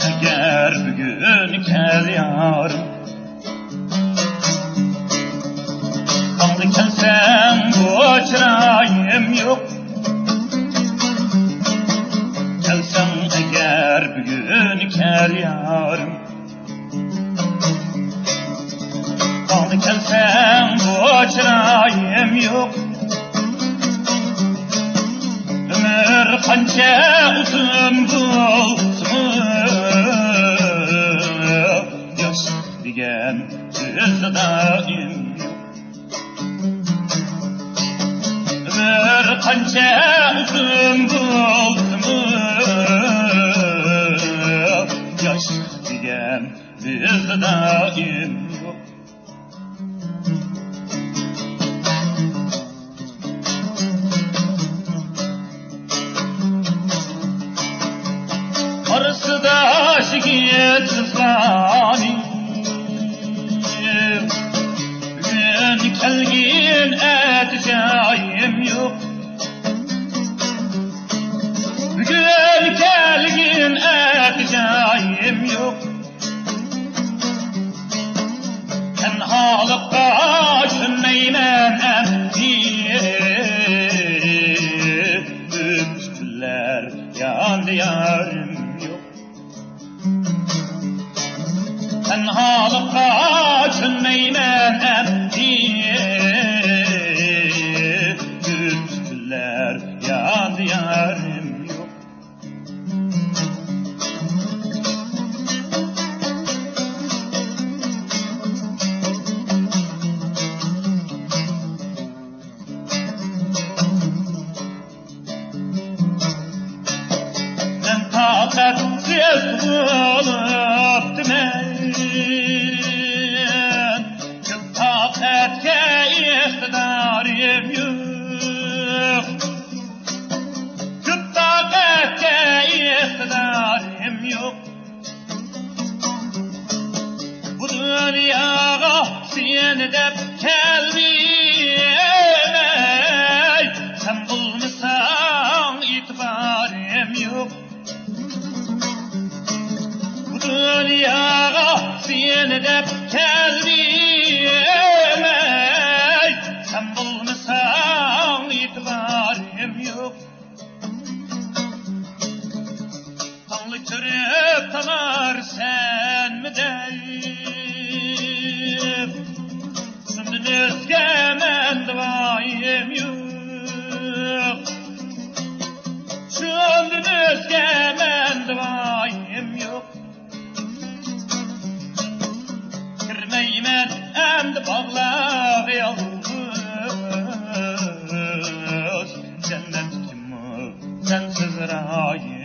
eğer bugün kel yarım, kanlı kelsem bu çırayım yok. Kelsem eğer bugün kel yarım, kanlı kelsem bu çırayım yok. Ömür kanca uzun bulsun, yaş degen söz daim yok. Ömür kanca uzun bulsun, yaş degen söz daim yok. Arası da şikayet sızlanı, bugün kelgin edeceğim yok. Bugün kelgin edeceğim yok. Tenhalıkta düşünmeymen diye üstüller yandı yarım. Tenhalıkta düşünmeymen diye üstüller yandı yarım yok. Ben takatsiz olup demeyin, iktidarım yok. Küttakette iktidarım yok. Bu dünyaya sen dep gelmey, sen bulmasan itibarım yok. Bu dünyaya sen dep gelmey, sen bulmasan itibarım yok. Kanlı çörek tanar sen mi deyip, sündün özgemen duayım yok. Sündün özgemen duayım yok. Kirmeymen emdi bağlar yalnız, cennet kimi sensiz rayım.